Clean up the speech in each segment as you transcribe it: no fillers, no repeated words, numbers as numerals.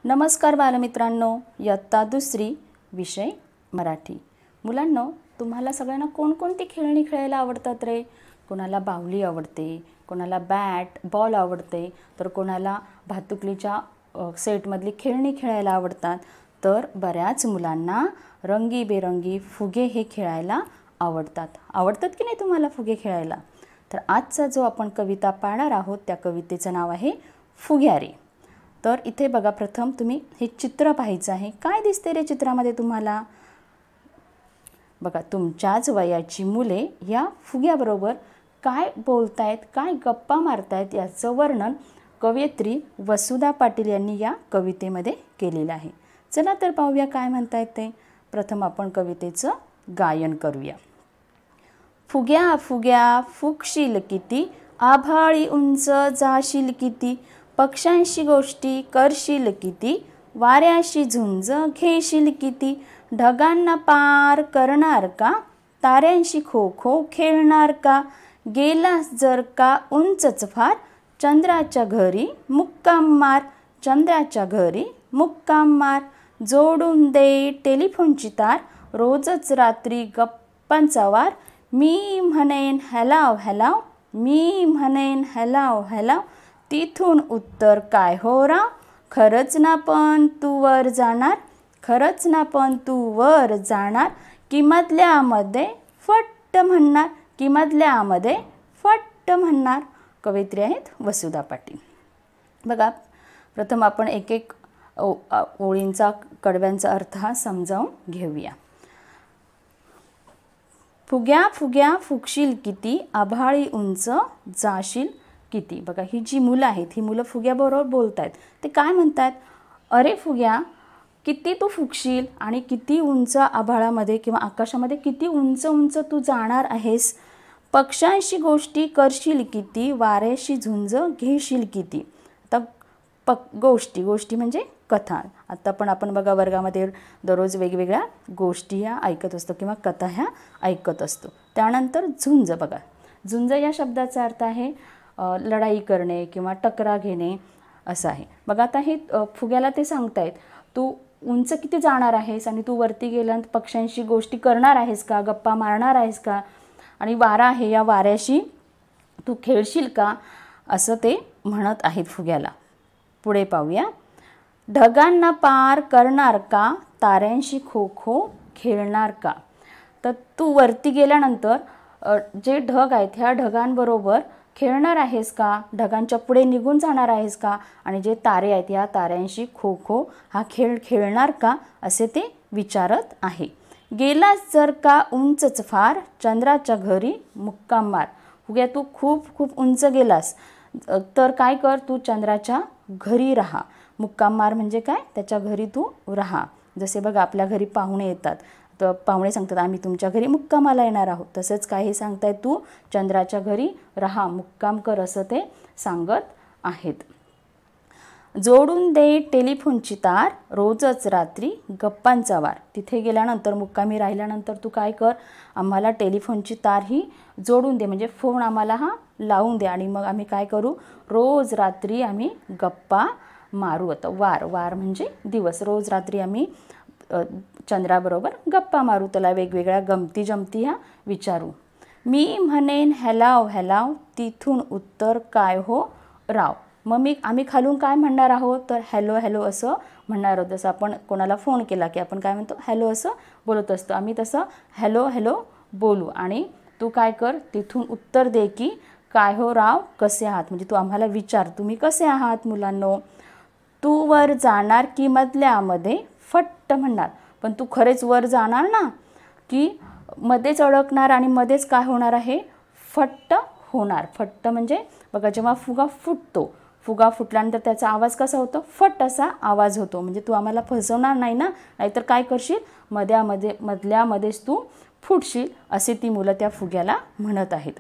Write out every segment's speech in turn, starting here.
नमस्कार बालमित्रांनो, इयत्ता दुसरी विषय मराठी। मुलांनो, तुम्हाला सगळ्यांना कोणकोणती खेळणी खेळायला आवडतात रे? कोणाला बाहुली आवडते, कोणाला बॅट बॉल आवडते, तर कोणाला भातुकलीच्या सेटमधली खेळणी खेळायला आवडतात, तर बऱ्याच मुलांना रंगीबेरंगी फुगे हे खेळायला आवडतात की नाही तुम्हाला फुगे खेळायला? तर आजचा जो आपण कविता पाहणार आहोत त्या कवितेचं नाव आहे फुग्यारे। तर इथे बघा, प्रथम तुम्ही हे चित्र पाहायचं आहे। काय दिसते रे चित्रामध्ये तुम्हाला? बघा, तुमच्याच वयाची मुले या फुग्याबरोबर काय बोलतायत, काय गप्पा मारतायत याचं वर्णन कवयित्री वसुधा पाटील यांनी या कवितेमध्ये केलेलं आहे। चला तर पाहूया काय म्हणतायत ते। प्रथम आपण कवितेचं गायन करूया। फुग्या फुग्या फुगशील किती, आभाळी उंच जाशील किती, पक्ष्यांशी गोष्टी करशील किती, वाऱ्याशी झुंज घेशील किती, ढगांना पार करणार का, ताऱ्यांशी खो खो खेळणार का, गेलास जर का उंचच फार, चंद्राच्या घरी मुक्काम मार, चंद्राच्या घरी मुक्काम मार, जोडून दे टेलिफोनची तार, रोजच रात्री गप्पांचा वार, मी म्हणेन हॅलाव हॅलाव, मी म्हणेन हॅलाव हॅलाव, तिथून उत्तर काय हो राव, खरंच ना पण तू वर जाणार, खरंच ना पण तू वर जाणार, किमधल्यामध्ये फट्ट म्हणणार, किमधल्यामध्ये फट्ट म्हणणार। कवयित्री आहेत वसुधा पाटील। बघा, प्रथम आपण एक एक ओळींचा कडव्यांचा अर्थ हा समजावून घेऊया। फुग्या फुग्या फुगशील किती, आभाळी उंच जाशील किती। बघा, ही जी मुलं आहेत ही मुलं फुग्याबरोबर बोलतायत। ते काय म्हणतात? अरे फुग्या, किती तू फुगशील आणि किती उंच आभाळामध्ये किंवा आकाशामध्ये किती उंच उंच तू जाणार आहेस, पक्ष्यांशी गोष्टी करशील किती, वाऱ्याशी झुंज घेशील किती। आता गोष्टी म्हणजे कथा। आता पण आपण बघा वर्गामध्ये दररोज वेगवेगळ्या गोष्टी ह्या ऐकत असतो किंवा कथा ह्या ऐकत असतो। त्यानंतर झुंज, बघा झुंज या शब्दाचा अर्थ आहे लढाई करणे किंवा टकरा घेणे असं आहे। बघा, आता हे फुग्याला ते सांगतायत तू उंच किती जाणार आहेस आणि तू वरती गेल्यानंतर पक्ष्यांशी गोष्टी करणार आहेस का, गप्पा मारणार आहेस का, आणि वारा आहे या वाऱ्याशी तू खेळशील का, असं ते म्हणत आहेत फुग्याला। पुढे पाहूया। ढगांना पार करणार का, ताऱ्यांशी खो खो खेळणार का। तर तू वरती गेल्यानंतर जे ढग आहेत ह्या ढगांबरोबर खेळणार आहेस का, ढगांच्या पुढे निघून जाणार आहेस का, आणि जे तारे आहेत या ताऱ्यांशी खो खो हा खेळ खेळणार का, असे ते विचारत आहे। गेलास जर का उंचच फार, चंद्राच्या घरी मुक्काम मार। फुग्या, तू खूप खूप उंच गेलास तर काय कर, तू चंद्राच्या घरी राहा। मुक्काम मार म्हणजे काय, त्याच्या घरी तू राहा। जसे बघा आपल्या घरी पाहुणे येतात तर पाहुणे सांगतात आम्ही तुमच्या घरी मुक्कामाला येणार आहोत, तसंच काही सांगताय तू चंद्राच्या घरी राहा, मुक्काम कर, असं ते सांगत आहेत। जोडून दे टेलिफोनची तार, रोजच रात्री गप्पांचा वार। तिथे गेल्यानंतर मुक्कामी राहिल्यानंतर तू काय कर, आम्हाला टेलिफोनची तार ही जोडून दे, म्हणजे फोन आम्हाला हा लावून दे, आणि मग आम्ही काय करू, रोज रात्री आम्ही गप्पा मारू। आता वार म्हणजे दिवस, रोज रात्री आम्ही चंद्राबरोबर गप्पा मारू, त्याला वेगवेगळ्या गमती जमती ह्या विचारू। मी म्हणेन हॅलाव हॅलाव, तिथून उत्तर काय हो राव। मग आम्ही खालून काय म्हणणार आहोत, तर हॅलो हॅलो असं म्हणणार आहोत। जसं आपण कोणाला फोन केला की आपण काय म्हणतो, हॅलो असं बोलत असतो, आम्ही तसं हॅलो हॅलो बोलू, आणि तू काय कर, तिथून उत्तर दे की काय हो राव, कसे आहात, म्हणजे तू आम्हाला विचार तुम्ही कसे आहात मुलांनो। तू वर जाणार की मधल्यामध्ये फट्ट म्हणणार, पण तू खरेच वर जाणार ना, की मध्येच अडकणार आणि मध्येच काय होणार आहे, फट्ट होणार। फट्ट म्हणजे बघा, जेव्हा फुगा फुटतो, फुगा फुटल्यानंतर त्याचा आवाज कसा होतो, फट असा आवाज होतो, म्हणजे तू आम्हाला फसवणार नाही ना, नाहीतर काय करशील, मधल्यामध्येच तू फुटशील, असे ती मुलं त्या फुग्याला म्हणत आहेत।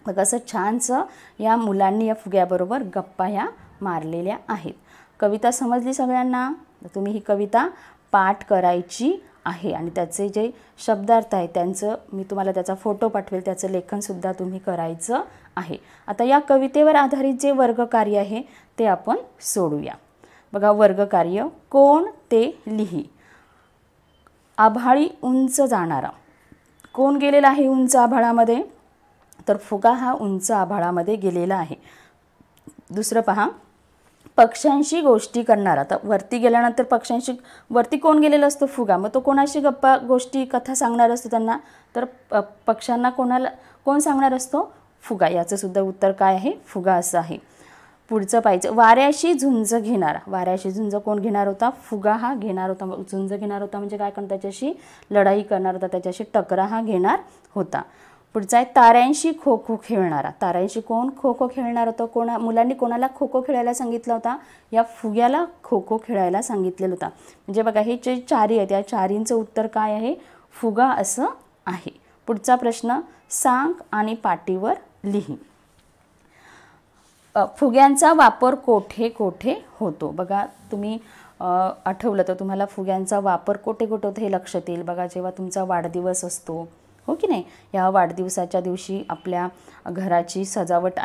बघा, असं छानसं या मुलांनी या फुग्याबरोबर गप्पा ह्या मारलेल्या आहेत। कविता समजली सगळ्यांना? तुम्ही ही कविता पाठ करायची आहे आणि त्याचे जे शब्दार्थ आहेत त्यांचं मी तुम्हाला त्याचा फोटो पाठवेल, त्याचं लेखनसुद्धा तुम्ही करायचं आहे। आता या कवितेवर आधारित जे वर्गकार्य आहे ते आपण सोडूया। बघा वर्गकार्य, कोण ते लिही. आभाळी उंच जाणारा, कोण गेलेला आहे उंच आभाळामध्ये, तर फुगा हा उंच आभाळामध्ये गेलेला आहे. दुसरं पहा, पक्ष्यांशी गोष्टी करणारा. तर वरती गेल्यानंतर पक्ष्यांशी, वरती कोण गेलेला असतो, फुगा, मग तो कोणाशी गप्पा गोष्टी कथा सांगणार असतो त्यांना, तर पक्ष्यांना कोण सांगणार असतो, फुगा. याचं सुद्धा उत्तर काय आहे, फुगा असं आहे. पुढचं पाहिजे, वाऱ्याशी झुंज घेणारा. वाऱ्याशी झुंज कोण घेणार होता, फुगा हा घेणार होता. झुंज घेणार होता म्हणजे काय, कारण त्याच्याशी लढाई करणार होता, त्याच्याशी टकरा हा घेणार होता. पुढचा आहे ताऱ्यांशी खो खो खेळणारा. ताऱ्यांशी कोण खो खो खेळणार होतं, मुलांनी कोणाला खो खो खेळायला सांगितला होता, या फुग्याला खो खो खेळायला सांगितलेलं होतं. म्हणजे बघा हे जे चारी आहेत या चारींचं उत्तर काय आहे, फुगा असं आहे. पुढचा प्रश्न, सांग आणि पाटीवर लिही. फुग्यांचा वापर कोठे कोठे होतो. बघा तुम्ही आठवलं तर तुम्हाला फुग्यांचा वापर कोठे कोठे होतो हे लक्षात येईल. बघा जेव्हा तुमचा वाढदिवस असतो, हो की नाही, या वाढदिवसाच्या दिवशी आपल्या घराची सजावट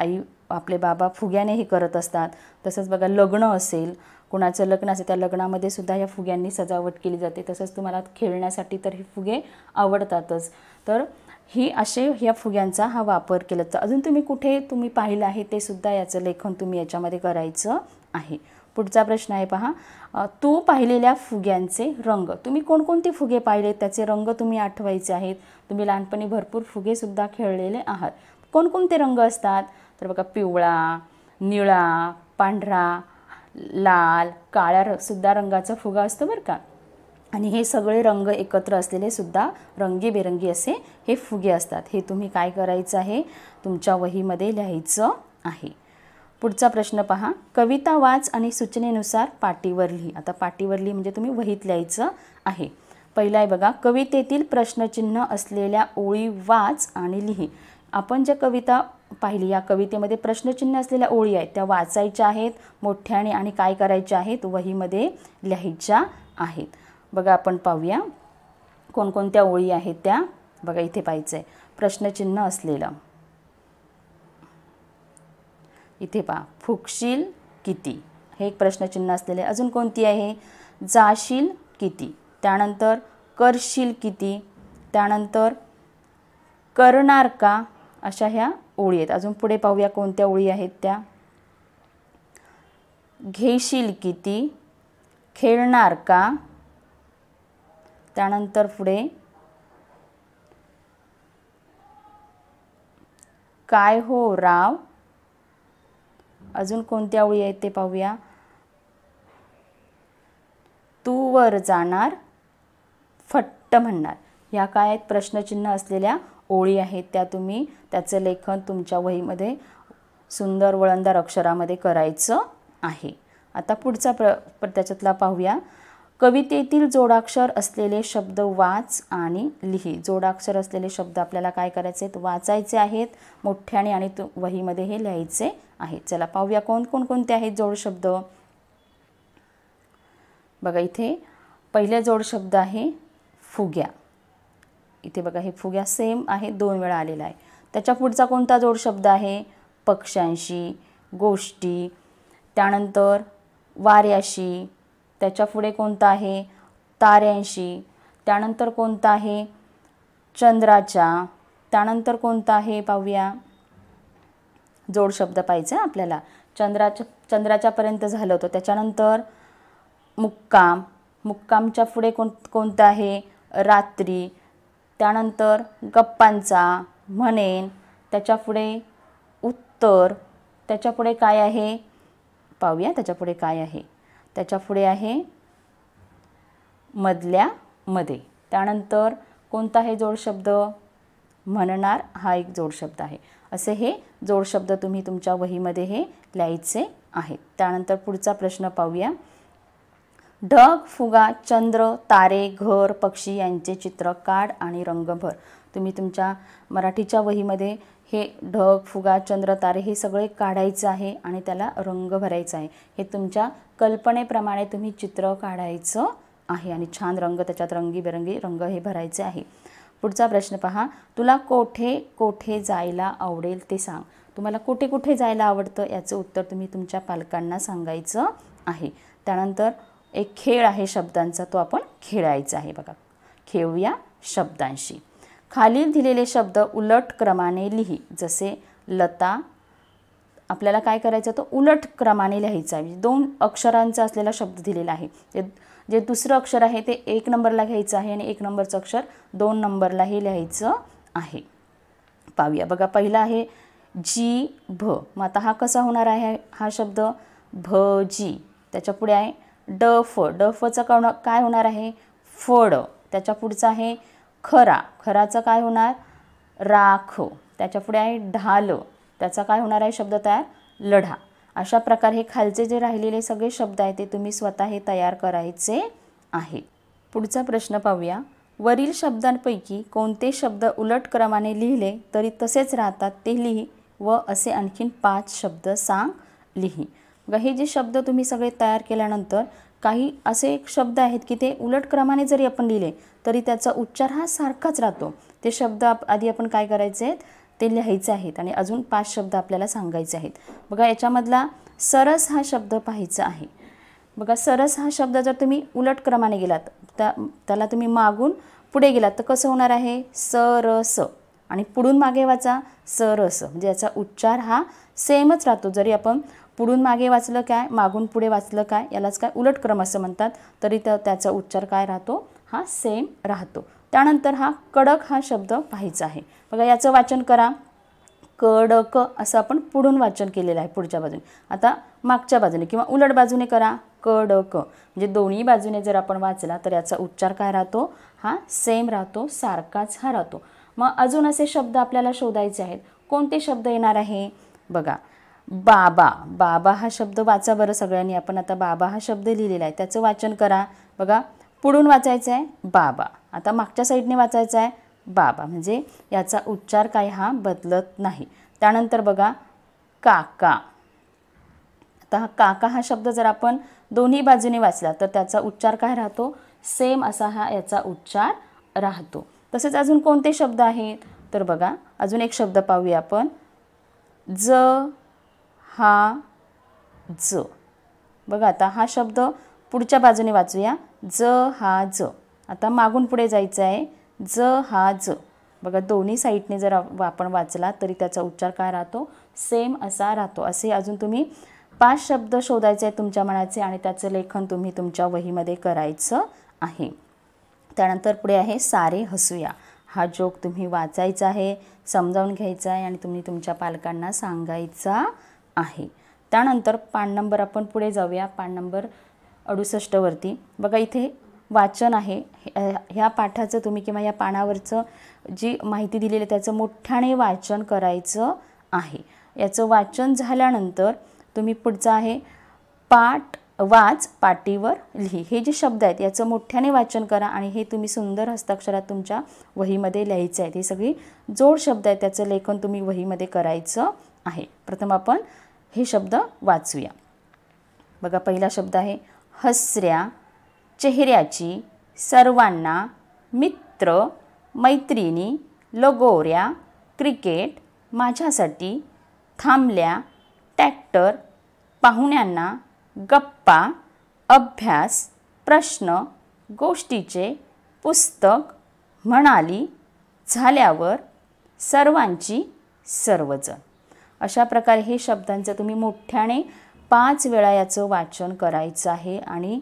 आपले बाबा फुग्याने हे करत असतात. तसंच बघा लग्न असेल, कोणाचं लग्न असेल, त्या लग्नामध्ये सुद्धा या फुग्यांनी सजावट केली जाते. तसंच तुम्हाला खेळण्यासाठी तर हे फुगे आवडतातच. तर ही असे ह्या फुग्यांचा हा वापर केला जातो. अजून तुम्ही कुठे पाहिलं आहे ते सुद्धा याचं लेखन तुम्ही याच्यामध्ये करायचं आहे. पुढचा प्रश्न आहे पहा, तू पाहिलेल्या फुग्यांचे रंग. तुम्ही कोणकोणते फुगे पाहिले त्याचे रंग तुम्ही आठवायचे आहेत. तुम्ही लहानपणी भरपूर फुगेसुद्धा खेळलेले आहात. कोणकोणते रंग असतात, तर बघा पिवळा, निळा, पांढरा, लाल, काळ्या सुद्धा रंगाचा फुगा असतो बरं का. आणि हे सगळे रंग एकत्र असलेले सुद्धा रंगीबेरंगी असे हे फुगे असतात. हे तुम्ही काय करायचं आहे, तुमच्या वहीमध्ये लिहायचं आहे. पुढचा प्रश्न पहा, कविता वाच आणि सूचनेनुसार पाटीवर लिही. आता पाटीवर लिही म्हणजे तुम्ही वहीत लिहायचं आहे. पहिला आहे बघा, कवितेतील प्रश्नचिन्ह असलेल्या ओळी वाच आणि लिही. आपण ज्या कविता पाहिली या कवितेमध्ये प्रश्नचिन्ह असलेल्या ओळी आहेत त्या वाचायच्या आहेत मोठ्याने आणि काय करायच्या आहेत, वहीमध्ये लिहायच्या आहेत. बघा आपण पाहूया कोणकोणत्या ओळी आहेत त्या. बघा इथे पाहायचं आहे प्रश्नचिन्ह असलेलं. इथे पहा, फुगशील किती, हे एक प्रश्नचिन्ह असलेले. अजून कोणती आहे, जाशील किती, त्यानंतर करशील किती, त्यानंतर करणार का, अशा ह्या ओळी आहेत. अजून पुढे पाहूया कोणत्या ओळी आहेत त्या. घेशील किती, खेळणार का, त्यानंतर पुढे काय हो राव. अजून कोणत्या ओळी आहेत ते पाहूया. तू वर जाणार, फट्ट म्हणणार. ह्या काय आहेत, प्रश्नचिन्ह असलेल्या ओळी आहेत. त्या तुम्ही त्याचं लेखन तुमच्या वहीमध्ये सुंदर वळणदार अक्षरामध्ये करायचं आहे. आता पुढचा त्याच्यातला पाहूया, कवितेतील जोडाक्षर असलेले शब्द वाच आणि लिही. जोडाक्षर असलेले शब्द आपल्याला काय करायचे आहेत, वाचायचे आहेत मोठ्याने आणि वहीमध्ये हे लिहायचे आहेत. चला पाहूया कोणकोणते आहेत जोड शब्द. बघा इथे पहिले जोड शब्द आहे फुग्या. इथे बघा हे फुग्या सेम आहे, 2 वेळा आलेला आहे. त्याच्या पुढचा कोणता जोड शब्द आहे, पक्ष्यांशी, गोष्टी, त्यानंतर वाऱ्याशी, त्याच्या पुढे कोणता आहे, ताऱ्यांशी, त्यानंतर कोणता आहे, चंद्राच्या, त्यानंतर कोणता आहे पाहूया. जोड शब्द पाहिजे आपल्याला. चंद्राच्यापर्यंत झालं होतं. त्याच्यानंतर मुक्काम, मुक्कामच्या पुढे कोणतं आहे, रात्री, त्यानंतर गप्पांचा, म्हणेन, त्याच्या पुढे उत्तर, त्याच्या पुढे काय आहे पाहूया. त्याच्या पुढे काय आहे, त्याच्या पुढे आहे मधल्या मध्ये. त्यानंतर कोणता आहे जोड शब्द, म्हणणार, हा एक जोड शब्द आहे. असे हे जोड शब्द तुम्ही तुमच्या वहीमध्ये हे लिहायचे आहेत. त्यानंतर पुढचा प्रश्न पाहूया, ढग, फुगा, चंद्र, तारे, घर, पक्षी यांचे चित्र काढ आणि रंग भर. तुम्ही तुमच्या मराठीच्या वहीमध्ये हे ढग, फुगा, चंद्र, तारे हे सगळे काढायचं आहे आणि त्याला रंग भरायचा आहे. हे तुमच्या कल्पनेप्रमाणे तुम्ही चित्र काढायचं आहे आणि छान रंग त्याच्यात रंगीबेरंगी रंग हे भरायचे आहे. पुढचा प्रश्न पहा, तुला कोठे कोठे जायला आवडेल ते सांग. तुम्हाला कुठे कुठे जायला आवडतं याचं उत्तर तुम्ही तुमच्या पालकांना सांगायचं आहे. त्यानंतर एक खेळ आहे शब्दांचा, तो आपण खेळायचा आहे. बघा, खेळूया शब्दांशी. खालील दिलेले शब्द उलट क्रमाने लिही. जसे लता, आपल्याला काय करायचं, तो उलट क्रमाने लिहायचा आहे. 2 अक्षरांचा असलेला शब्द दिलेला आहे. जे दुसरं अक्षर आहे ते 1 नंबरला घ्यायचं आहे आणि 1 नंबरचं अक्षर 2 नंबरलाही लिहायचं आहे. पाहूया. बघा, पहिला आहे जीभ. मग आता हा कसा होणार आहे हा शब्द, भजी. त्याच्या पुढे आहे डफ. डफचं काय होणार आहे, फळ. त्याच्या पुढचं आहे खरा. खराचं काय होणार, राख. त्याच्या पुढे आहे ढाल. त्याचा काय होणार आहे शब्द तयार, लढा. अशा प्रकारे हे खालचे जे राहिलेले सगळे शब्द आहेत ते तुम्ही स्वतः हे तयार करायचे आहे. पुढचा प्रश्न पाहूया. वरील शब्दांपैकी कोणते शब्द उलट क्रमाने लिहिले तरी तसेच राहतात ते लिही व असे आणखीन 5 शब्द सांग, लिही. बघा, हे जे शब्द तुम्ही सगळे तयार केल्यानंतर काही असे शब्द आहेत की ते उलट क्रमाने जरी आपण लिहिले तरी त्याचा उच्चार हा सारखाच राहतो. ते शब्द आधी आपण काय करायचे आहेत, ते लिहायचे आहेत आणि अजून 5 शब्द आपल्याला सांगायचे आहेत. बघा, याच्यामधला सरस हा शब्द पाहायचा आहे. बघा, सरस हा शब्द जर तुम्ही उलट क्रमाने गेलात, त्याला तुम्ही मागून पुढे गेलात तर कसं होणार आहे, सरस. आणि पुढून मागे वाचा सरस. म्हणजे याचा उच्चार हा सेमच राहतो. जरी आपण पुढून मागे वाचलं काय, मागून पुढे वाचलं काय, यालाच काय उलट क्रम असं म्हणतात, तरी त्याचा उच्चार काय राहतो, हा सेम राहतो. त्यानंतर हा कडक हा शब्द पाहायचा आहे. बघा, याचं वाचन करा कडक, असं आपण पुढून वाचन केलेलं आहे पुढच्या बाजूने. आता मागच्या बाजूने किंवा उलट बाजूने करा कडक. म्हणजे दोन्ही बाजूने जर आपण वाचला तर याचा उच्चार काय राहतो, हा सेम राहतो, सारखाच हा राहतो. मग अजून असे शब्द आपल्याला शोधायचे आहेत. कोणते शब्द येणार आहे, बघा, बाबा. बाबा हा शब्द वाचा बरं सगळ्यांनी. आपण आता बाबा हा शब्द लिहिलेला आहे, त्याचं वाचन करा. बघा, पुढून वाचायचं आहे बाबा, आता मागच्या साईडने वाचायचं आहे बाबा. म्हणजे याचा उच्चार काय हा बदलत नाही. त्यानंतर बघा काका. आता हा काका हा शब्द जर आपण दोन्ही बाजूने वाचला तर त्याचा उच्चार काय राहतो, सेम असा हा याचा उच्चार राहतो. तसेच अजून कोणते शब्द आहेत, तर बघा अजून एक शब्द पाहूया आपण, ज हा ज. बघा, आता हा शब्द पुढच्या बाजूने वाचूया, ज हा ज. आता मागून पुढे जायचं आहे, ज हा ज. बघा, दोन्ही साईडने जर आपण वाचला तरी त्याचा उच्चार काय राहतो, सेम असा राहतो. असे अजून तुम्ही 5 शब्द शोधायचे आहेत तुमच्या मनाचे आणि त्याचं लेखन तुम्ही तुमच्या वहीमध्ये करायचं आहे. त्यानंतर पुढे आहे सारे हसूया. हा जोक तुम्ही वाचायचा आहे, समजावून घ्यायचा आहे आणि तुम्ही तुमच्या पालकांना सांगायचा आहे. त्यानंतर पान नंबर आपण पुढे जाऊया, पान नंबर 68 वरती. बघा, इथे वाचन आहे. ह्या पाठाचं तुम्ही किंवा या पानावरचं जी माहिती दिलेली आहे त्याचं मोठ्याने वाचन करायचं आहे. याचं वाचन झाल्यानंतर तुम्ही पुढचं आहे पाठ वाच पाटीवर लिही. हे जे शब्द आहेत याचं मोठ्याने वाचन करा आणि हे तुम्ही सुंदर हस्ताक्षरात तुमच्या वहीमध्ये लिहायचे आहेत. हे सगळी जोड शब्द आहेत, त्याचं लेखन तुम्ही वहीमध्ये करायचं आहे. प्रथम आपण हे शब्द वाचूया. बघा, पहिला शब्द आहे हसऱ्या चेहऱ्याची, सर्वांना, मित्र मैत्रिणी, लगोऱ्या, क्रिकेट, माझ्यासाठी, थांबल्या, ट्रॅक्टर, पाहुण्यांना, गप्पा, अभ्यास, प्रश्न, गोष्टीचे, पुस्तक, म्हणाली, झाल्यावर, सर्वांची, सर्वजण. अशा प्रकारे हे शब्दांचं तुम्ही मोठ्याने 5 वेळा याचं वाचन करायचं आहे आणि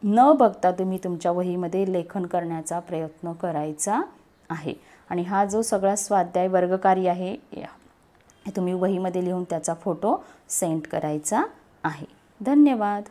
न बघता तुम्ही तुमच्या वहीमध्ये लेखन करण्याचा प्रयत्न करायचा आहे. आणि हा जो सगळा स्वाध्याय वर्गकार्य आहे हे तुम्ही वहीमध्ये लिहून त्याचा फोटो सेंड करायचा आहे. धन्यवाद.